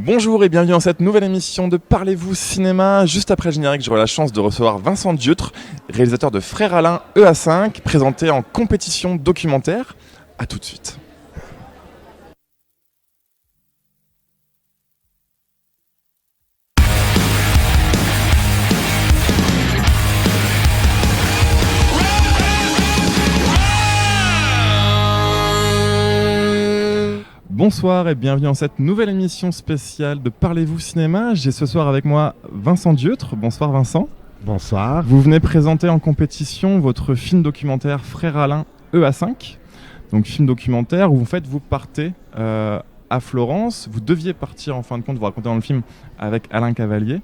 Bonjour et bienvenue dans cette nouvelle émission de Parlez-vous cinéma. Juste après le générique, j'aurai la chance de recevoir Vincent Dieutre, réalisateur de Frère Alain EA5, présenté en compétition documentaire. A tout de suite. Bonsoir et bienvenue dans cette nouvelle émission spéciale de Parlez-vous cinéma. J'ai ce soir avec moi Vincent Dieutre. Bonsoir Vincent. Bonsoir. Vous venez présenter en compétition votre film documentaire Frère Alain EA5. Donc film documentaire où en fait vous partez à Florence. Vous deviez partir en fin de compte, vous racontez dans le film, avec Alain Cavalier.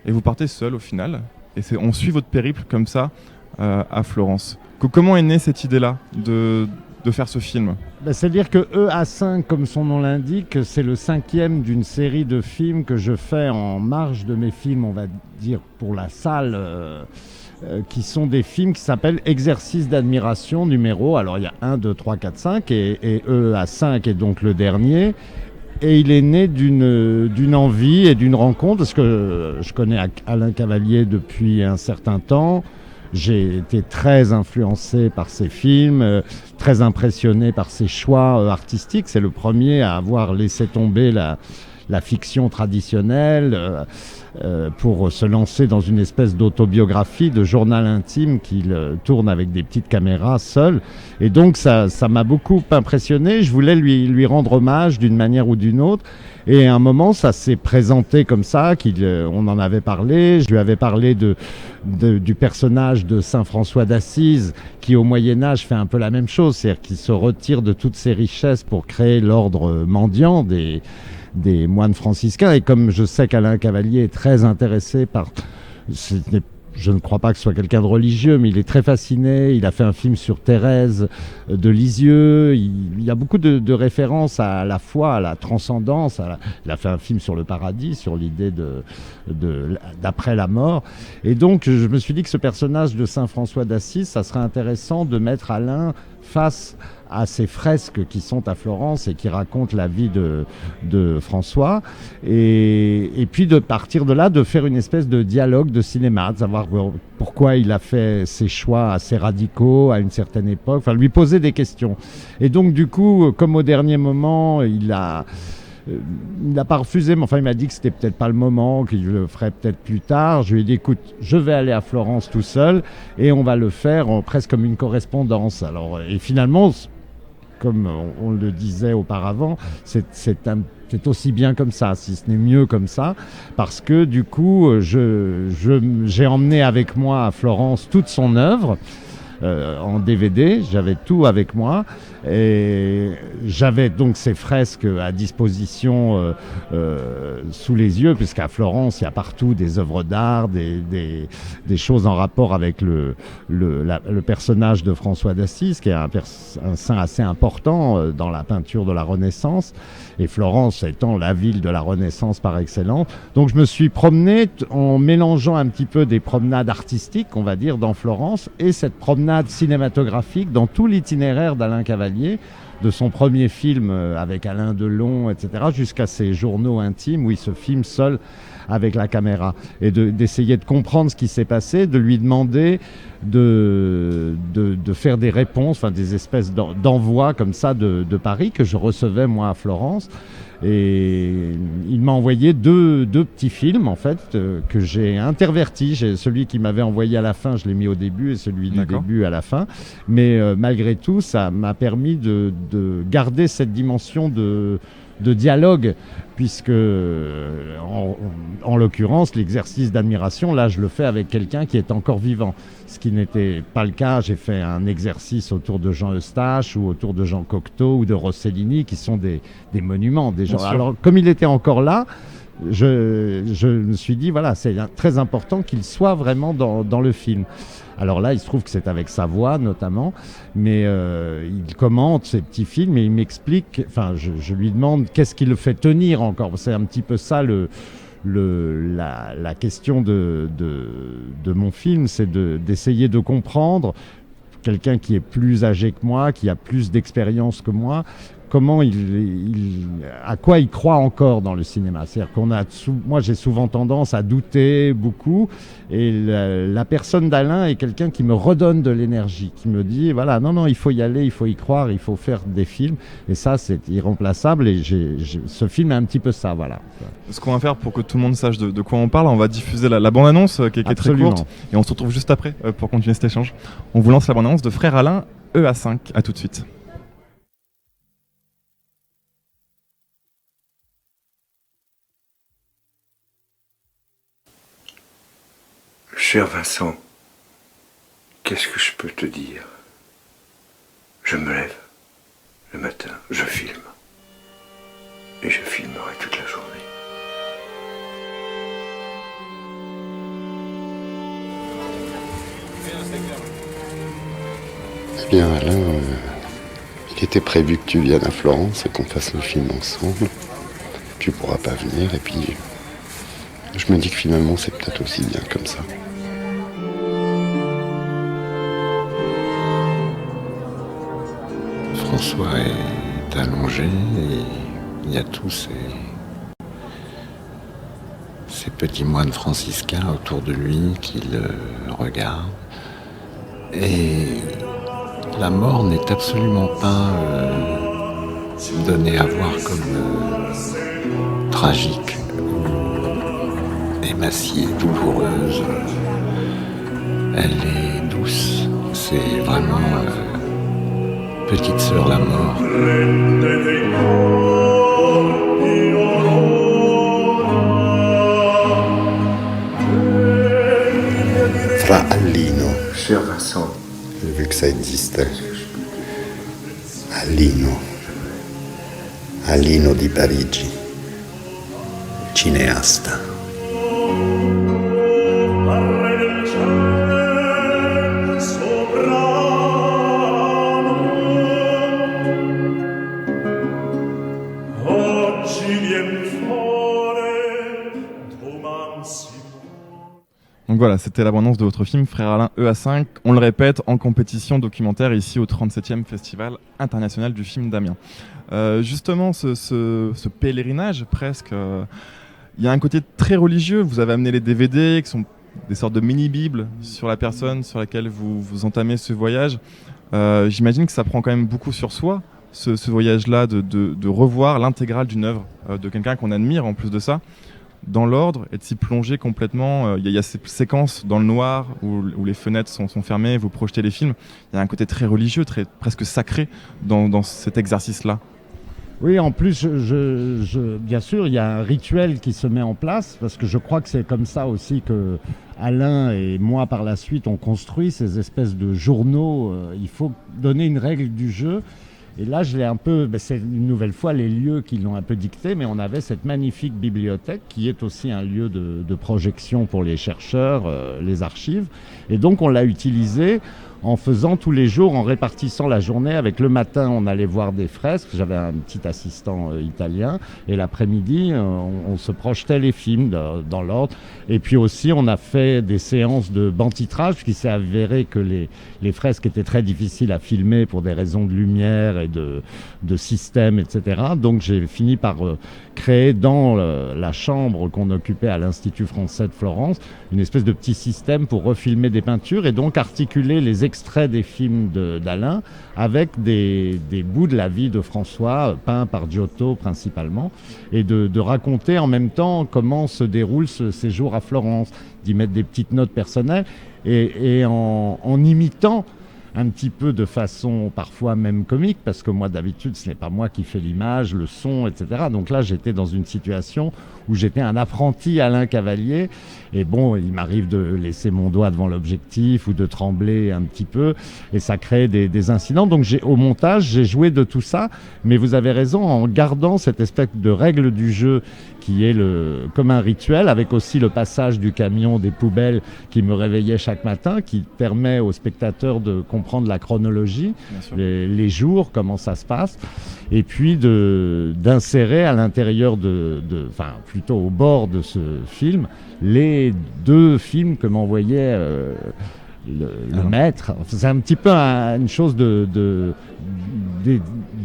Et vous partez seul au final. Et on suit votre périple comme ça à Florence. Comment est née cette idée-là de faire ce film? C'est-à-dire que EA5, comme son nom l'indique, c'est le 5e d'une série de films que je fais en marge de mes films, on va dire, pour la salle, qui sont des films qui s'appellent Exercice d'admiration numéro. Alors il y a 1, 2, 3, 4, 5 et EA5 est donc le dernier. Et il est né d'une envie et d'une rencontre, parce que je connais Alain Cavalier depuis un certain temps. J'ai été très influencé par ses films, très impressionné par ses choix artistiques. C'est le premier à avoir laissé tomber la fiction traditionnelle pour se lancer dans une espèce d'autobiographie, de journal intime qu'il tourne avec des petites caméras seul. Et donc ça m'a beaucoup impressionné. Je voulais lui rendre hommage d'une manière ou d'une autre. Et à un moment, ça s'est présenté comme ça, on en avait parlé. Je lui avais parlé du personnage de Saint François d'Assise, qui au Moyen-Âge fait un peu la même chose, c'est-à-dire qu'il se retire de toutes ses richesses pour créer l'ordre mendiant des moines franciscains. Et comme je sais qu'Alain Cavalier est très intéressé par... Je ne crois pas que ce soit quelqu'un de religieux, mais il est très fasciné. Il a fait un film sur Thérèse de Lisieux. Il y a beaucoup de références à la foi, à la transcendance. Il a fait un film sur le paradis, sur l'idée d'après la mort. Et donc, je me suis dit que ce personnage de Saint François d'Assise, ça serait intéressant de mettre Alain face à ces fresques qui sont à Florence et qui racontent la vie de François, et puis de partir de là, de faire une espèce de dialogue de cinéma, de savoir pourquoi il a fait ses choix assez radicaux à une certaine époque, enfin lui poser des questions. Et donc du coup, comme au dernier moment, il n'a pas refusé, mais enfin il m'a dit que c'était peut-être pas le moment, qu'il le ferait peut-être plus tard. Je lui ai dit, écoute, je vais aller à Florence tout seul et on va le faire presque comme une correspondance. Alors, et finalement, comme on le disait auparavant, c'est aussi bien comme ça, si ce n'est mieux comme ça, parce que du coup, j'ai emmené avec moi à Florence toute son œuvre, en DVD, j'avais tout avec moi et j'avais donc ces fresques à disposition sous les yeux, puisqu'à Florence il y a partout des œuvres d'art, des choses en rapport avec le personnage de François d'Assise, qui est un saint assez important dans la peinture de la Renaissance, et Florence étant la ville de la Renaissance par excellence. Donc je me suis promené en mélangeant un petit peu des promenades artistiques, on va dire, dans Florence, et cette promenade cinématographique dans tout l'itinéraire d'Alain Cavalier, de son premier film avec Alain Delon, etc., jusqu'à ses journaux intimes où il se filme seul avec la caméra, et d'essayer de comprendre ce qui s'est passé, de lui demander de faire des réponses, enfin des espèces d'envois comme ça de Paris que je recevais moi à Florence. Et il m'a envoyé deux petits films en fait que j'ai intervertis. Celui qui m'avait envoyé à la fin, je l'ai mis au début, et celui du début à la fin. Mais malgré tout, ça m'a permis de garder cette dimension de dialogue, puisque en l'occurrence l'exercice d'admiration, là je le fais avec quelqu'un qui est encore vivant, ce qui n'était pas le cas. J'ai fait un exercice autour de Jean Eustache ou autour de Jean Cocteau ou de Rossellini, qui sont des monuments, des gens. Alors comme il était encore là, je me suis dit voilà, c'est très important qu'il soit vraiment dans le film. Alors là, il se trouve que c'est avec sa voix notamment, mais il commente ces petits films et il m'explique, enfin je lui demande qu'est-ce qui le fait tenir encore. C'est un petit peu ça la question de mon film, c'est d'essayer de comprendre quelqu'un qui est plus âgé que moi, qui a plus d'expérience que moi, comment à quoi il croit encore dans le cinéma. C'est-à-dire moi j'ai souvent tendance à douter beaucoup, et la personne d'Alain est quelqu'un qui me redonne de l'énergie, qui me dit voilà, non, il faut y aller, il faut y croire, il faut faire des films, et ça c'est irremplaçable, et ce film est un petit peu ça, voilà. Ce qu'on va faire pour que tout le monde sache de quoi on parle, on va diffuser la bande-annonce qui est très courte, et on se retrouve juste après pour continuer cet échange. On vous lance la bande-annonce de Frère Alain, EA5, à tout de suite. Cher Vincent, qu'est-ce que je peux te dire? Je me lève le matin, je filme. Et je filmerai toute la journée. Eh bien Alain, il était prévu que tu viennes à Florence et qu'on fasse le film ensemble. Tu pourras pas venir, et puis je me dis que finalement c'est peut-être aussi bien comme ça. François est allongé et il y a tous ces petits moines franciscains autour de lui qui le regardent. Et la mort n'est absolument pas donnée à voir comme tragique, émaciée, douloureuse. Elle est douce, c'est vraiment petite sœur la mort. Fra Allino. Cher Vincent, J'ai vu que ça existait. Allino di Parigi, cineasta. Donc voilà, c'était l'abondance de votre film Frère Alain EA5, on le répète, en compétition documentaire ici au 37e Festival international du film d'Amiens. Justement, ce pèlerinage presque, il y a un côté très religieux. Vous avez amené les DVD qui sont des sortes de mini-bibles sur la personne sur laquelle vous entamez ce voyage. J'imagine que ça prend quand même beaucoup sur soi, ce voyage-là, de revoir l'intégrale d'une œuvre de quelqu'un qu'on admire en plus de ça, dans l'ordre, et de s'y plonger complètement. Il y a ces séquences dans le noir où les fenêtres sont fermées, vous projetez les films. Il y a un côté très religieux, presque sacré dans cet exercice-là. Oui, en plus, bien sûr, il y a un rituel qui se met en place, parce que je crois que c'est comme ça aussi que Alain et moi, par la suite, on construit ces espèces de journaux. Il faut donner une règle du jeu. Et là, je l'ai un peu, c'est une nouvelle fois les lieux qui l'ont un peu dicté, mais on avait cette magnifique bibliothèque qui est aussi un lieu de projection pour les chercheurs, les archives. Et donc, on l'a utilisé en faisant tous les jours, en répartissant la journée. Avec le matin, on allait voir des fresques. J'avais un petit assistant italien. Et l'après-midi, on se projetait les films dans l'ordre. Et puis aussi, on a fait des séances de banc-titrage, puisqu'il s'est avéré que les fresques étaient très difficiles à filmer pour des raisons de lumière et de système, etc. Donc j'ai fini par créer dans la chambre qu'on occupait à l'Institut français de Florence une espèce de petit système pour refilmer des peintures et donc articuler les extraits des films d'Alain avec des bouts de la vie de François, peints par Giotto principalement, et de raconter en même temps comment se déroule ce séjour à Florence, d'y mettre des petites notes personnelles et en imitant un petit peu de façon parfois même comique, parce que moi d'habitude ce n'est pas moi qui fais l'image, le son, etc. Donc là j'étais dans une situation où j'étais un apprenti Alain Cavalier, et bon, il m'arrive de laisser mon doigt devant l'objectif ou de trembler un petit peu, et ça crée des incidents. Donc au montage j'ai joué de tout ça, mais vous avez raison, en gardant cette espèce de règle du jeu qui est comme un rituel, avec aussi le passage du camion des poubelles qui me réveillait chaque matin, qui permet aux spectateurs de comprendre la chronologie, les jours, comment ça se passe, et puis d'insérer à l'intérieur enfin plutôt au bord de ce film, les deux films que m'envoyait le maître. C'est un petit peu une chose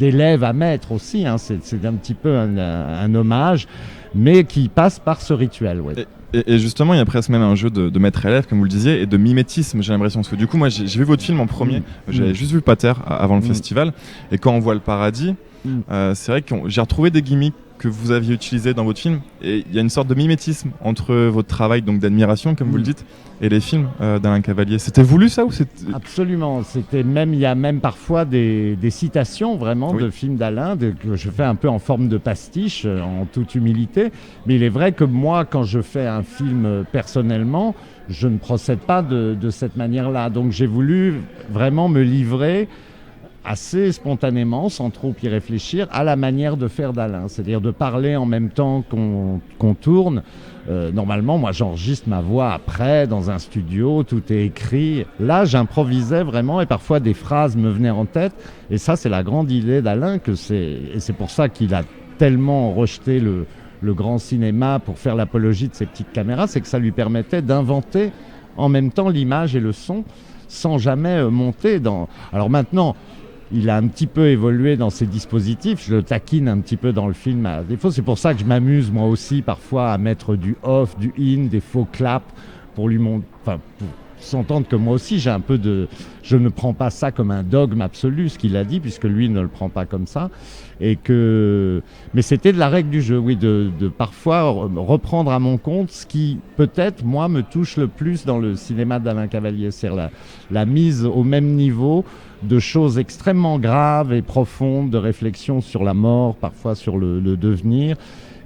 d'élève à maître aussi, hein. C'est un petit peu un hommage, mais qui passe par ce rituel. Ouais. Et justement, il y a presque même un jeu de maître-élève, comme vous le disiez, et de mimétisme, j'ai l'impression. Parce que du coup, moi, j'ai vu votre film en premier, j'avais juste vu Pater avant le festival, et quand on voit Le Paradis, c'est vrai que j'ai retrouvé des gimmicks que vous aviez utilisés dans votre film, et il y a une sorte de mimétisme entre votre travail donc d'admiration, comme vous le dites, et les films d'Alain Cavalier. C'était voulu ça ou c'était... Absolument. Il y a même parfois des citations vraiment de films d'Alain que je fais un peu en forme de pastiche, en toute humilité. Mais il est vrai que moi, quand je fais un film personnellement, je ne procède pas de cette manière-là. Donc j'ai voulu vraiment me livrer assez spontanément, sans trop y réfléchir, à la manière de faire d'Alain. C'est-à-dire de parler en même temps qu'on tourne. Normalement, moi, j'enregistre ma voix après, dans un studio, tout est écrit. Là, j'improvisais vraiment et parfois des phrases me venaient en tête. Et ça, c'est la grande idée d'Alain, et c'est pour ça qu'il a tellement rejeté le grand cinéma pour faire l'apologie de ces petites caméras, c'est que ça lui permettait d'inventer en même temps l'image et le son sans jamais monter dans... Alors maintenant... Il a un petit peu évolué dans ses dispositifs, je le taquine un petit peu dans le film à défaut. C'est pour ça que je m'amuse moi aussi parfois à mettre du off, du in, des faux claps pour lui montrer, pour s'entendre que moi aussi j'ai un peu de... Je ne prends pas ça comme un dogme absolu, ce qu'il a dit, puisque lui ne le prend pas comme ça. Mais c'était de la règle du jeu, oui, de parfois reprendre à mon compte ce qui peut-être moi me touche le plus dans le cinéma d'Alain Cavalier, c'est-à-dire la mise au même niveau de choses extrêmement graves et profondes, de réflexion sur la mort, parfois sur le devenir,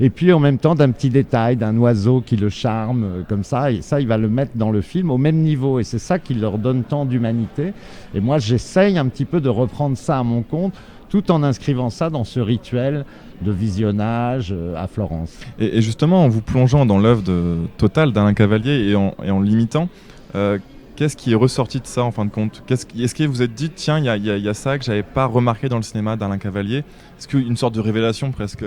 et puis en même temps d'un petit détail, d'un oiseau qui le charme, comme ça, et ça il va le mettre dans le film au même niveau, et c'est ça qui leur donne tant d'humanité. Et moi j'essaye un petit peu de reprendre ça à mon compte, tout en inscrivant ça dans ce rituel de visionnage à Florence. Et justement, en vous plongeant dans l'œuvre totale d'Alain Cavalier et en l'imitant, qu'est-ce qui est ressorti de ça en fin de compte ? Est-ce que vous vous êtes dit, tiens, il y a ça que j'avais pas remarqué dans le cinéma d'Alain Cavalier ? Est-ce qu'une sorte de révélation presque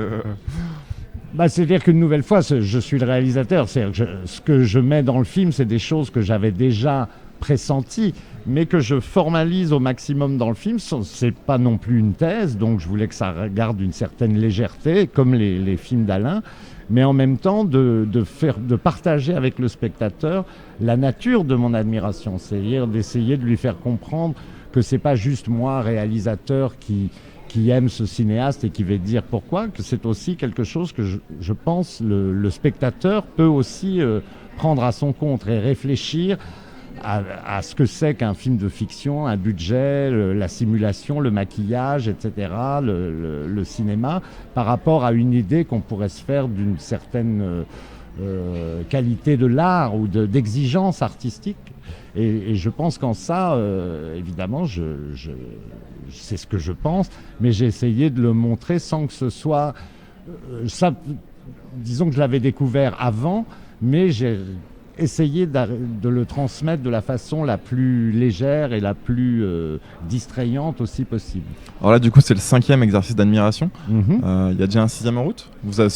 C'est-à-dire qu'une nouvelle fois, je suis le réalisateur. Ce que je mets dans le film, c'est des choses que j'avais déjà pressenties, mais que je formalise au maximum dans le film. C'est pas non plus une thèse, donc je voulais que ça garde une certaine légèreté, comme les films d'Alain, mais en même temps de partager avec le spectateur la nature de mon admiration, c'est-à-dire d'essayer de lui faire comprendre que c'est pas juste moi, réalisateur, qui aime ce cinéaste et qui va dire pourquoi, que c'est aussi quelque chose que je pense le spectateur peut aussi prendre à son compte et réfléchir à ce que c'est qu'un film de fiction, un budget, la simulation, le maquillage, etc., le cinéma, par rapport à une idée qu'on pourrait se faire d'une certaine qualité de l'art ou d'exigence artistique. Et je pense qu'en ça, évidemment, c'est ce que je pense, mais j'ai essayé de le montrer sans que ce soit... disons que je l'avais découvert avant, mais j'ai essayé de le transmettre de la façon la plus légère et la plus distrayante aussi possible. Alors là, du coup, c'est le 5e exercice d'admiration. Il y a déjà un 6e en route.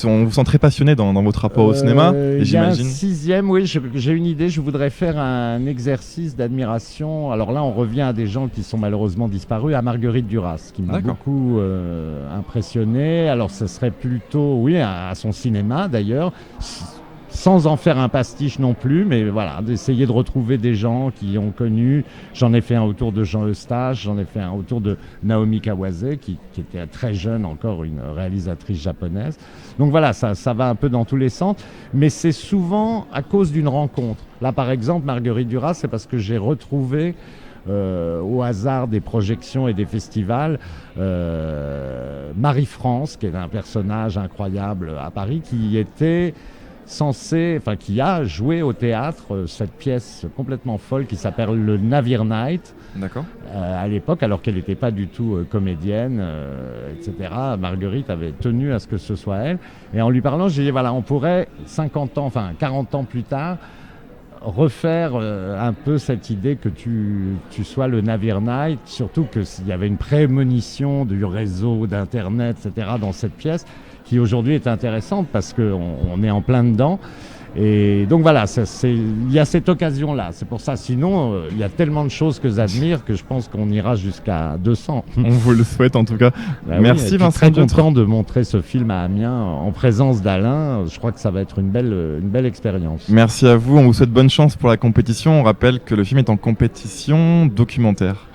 On vous sent très passionné dans votre rapport au cinéma, et j'imagine. Il y a un 6e, oui, j'ai une idée. Je voudrais faire un exercice d'admiration. Alors là, on revient à des gens qui sont malheureusement disparus, à Marguerite Duras, qui m'a beaucoup impressionné. Alors, ce serait plutôt, oui, à son cinéma d'ailleurs, sans en faire un pastiche non plus, mais voilà, d'essayer de retrouver des gens qui ont connu. J'en ai fait un autour de Jean Eustache, j'en ai fait un autour de Naomi Kawase, qui était très jeune encore, une réalisatrice japonaise. Donc voilà, ça va un peu dans tous les sens, mais c'est souvent à cause d'une rencontre. Là, par exemple, Marguerite Duras, c'est parce que j'ai retrouvé au hasard des projections et des festivals, Marie-France, qui est un personnage incroyable à Paris, qui a joué au théâtre cette pièce complètement folle qui s'appelle le Navire Night. D'accord. À l'époque, alors qu'elle n'était pas du tout comédienne, etc. Marguerite avait tenu à ce que ce soit elle. Et en lui parlant, j'ai dit, voilà, on pourrait 40 ans plus tard, refaire un peu cette idée que tu sois le Navire Night, surtout qu'il y avait une prémonition du réseau, d'Internet, etc. dans cette pièce, qui aujourd'hui est intéressante parce qu'on est en plein dedans. Et donc voilà, il y a cette occasion-là. C'est pour ça. Sinon, il y a tellement de choses que j'admire que je pense qu'on ira jusqu'à 200. On vous le souhaite en tout cas. Bah Merci oui, je suis Vincent très Dutre. content de montrer ce film à Amiens en présence d'Alain. Je crois que ça va être une belle expérience. Merci à vous, on vous souhaite bonne chance pour la compétition. On rappelle que le film est en compétition documentaire.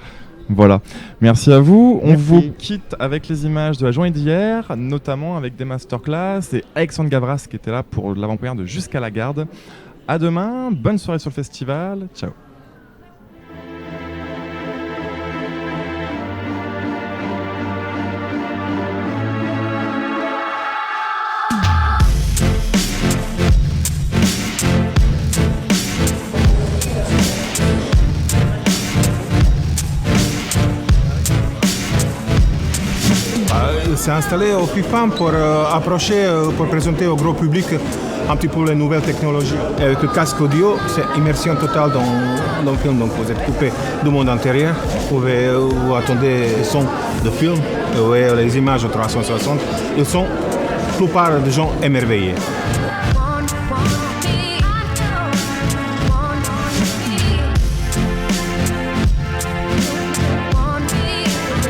Voilà, merci à vous. On Merci. vous quitte avec les images de la journée d'hier, notamment avec des masterclass et Alexandre Gavras qui était là pour l'avant-première de Jusqu'à la garde. À demain, bonne soirée sur le festival, ciao. s'est installé au PIFAM pour approcher, pour présenter au gros public un petit peu les nouvelles technologies. Et avec le casque audio, c'est immersion totale dans le film. Donc vous êtes coupé du monde intérieur, vous attendez les sons de film, vous voyez les images en 360. Ils sont, la plupart des gens, émerveillés.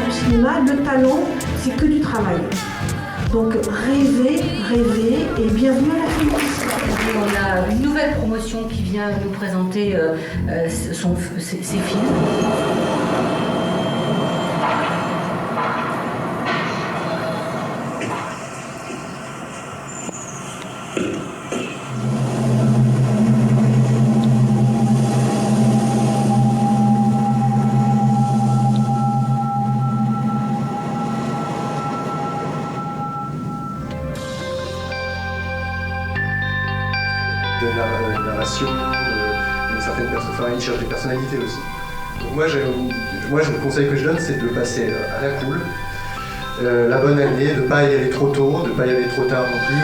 Au cinéma, le talent, c'est que du travail. Donc rêvez et bienvenue à la film. On a une nouvelle promotion qui vient nous présenter ses films. De narration, une certaine une recherche de personnalité aussi. Donc moi, le conseil que je donne, c'est de passer à la cool, la bonne année, de ne pas y aller trop tôt, de ne pas y aller trop tard non plus.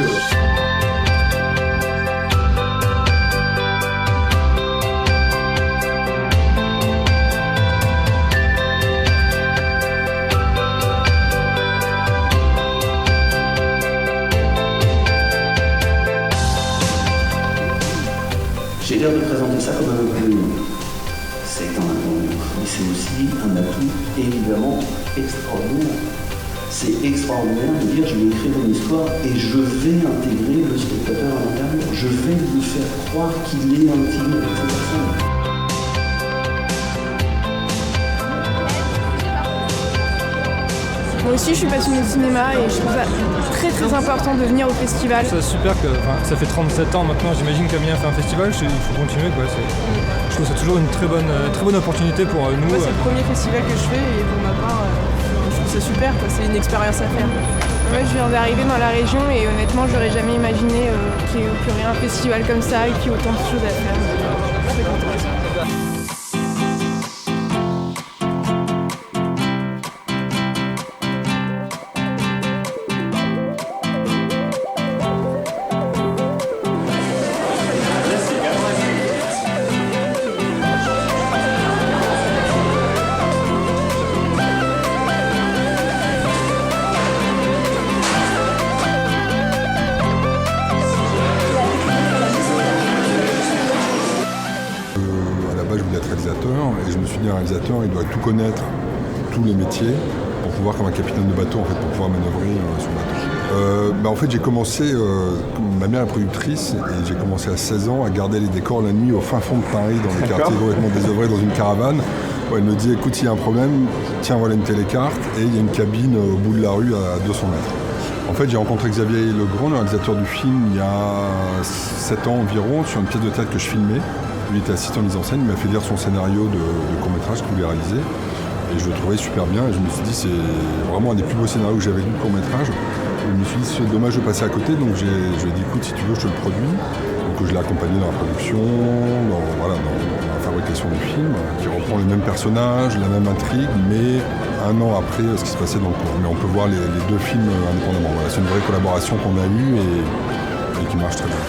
J'ai l'air de présenter ça comme un inconvénient. C'est un inconvénient, mais c'est aussi un atout évidemment extraordinaire. C'est extraordinaire de dire je vais écrire une histoire et je vais intégrer le spectateur à l'intérieur. Je vais lui faire croire qu'il est intime avec cette personne. Moi aussi je suis passionnée de cinéma et je trouve ça très très important de venir au festival. C'est super que ça fait 37 ans maintenant, j'imagine qu'Amiens fait un festival, il faut continuer quoi. Je trouve que c'est toujours une très bonne opportunité pour nous. Moi c'est le premier festival que je fais et pour ma part je trouve ça super, quoi. C'est une expérience à faire. Moi je viens d'arriver dans la région et honnêtement j'aurais jamais imaginé qu'il y aurait un festival comme ça et qu'il y ait autant de choses à faire. Je suis très contente. Et je me suis dit, un réalisateur, il doit tout connaître, tous les métiers, pour pouvoir, comme un capitaine de bateau, en fait, pour pouvoir manœuvrer sur le bateau. En fait, j'ai commencé, ma mère est productrice, et j'ai commencé à 16 ans à garder les décors la nuit au fin fond de Paris, dans les quartiers complètement désœuvrés, dans une caravane. Elle me dit, écoute, s'il y a un problème, tiens, voilà une télécarte, et il y a une cabine au bout de la rue à 200 mètres. En fait, j'ai rencontré Xavier Legrand, le réalisateur du film, il y a 7 ans environ, sur une pièce de théâtre que je filmais. Il était assistant de mise en scène, il m'a fait lire son scénario de court-métrage qu'il voulait réaliser. Et je le trouvais super bien. Et je me suis dit, c'est vraiment un des plus beaux scénarios que j'avais lu de court-métrage. Et je me suis dit, c'est dommage de passer à côté. Donc je lui ai dit, écoute, si tu veux, je te le produis. Donc je l'ai accompagné dans la production, dans la fabrication du film, qui reprend les mêmes personnages, la même intrigue, mais un an après ce qui se passait dans le cours. Mais on peut voir les deux films indépendamment. Voilà, c'est une vraie collaboration qu'on a eue et qui marche très bien.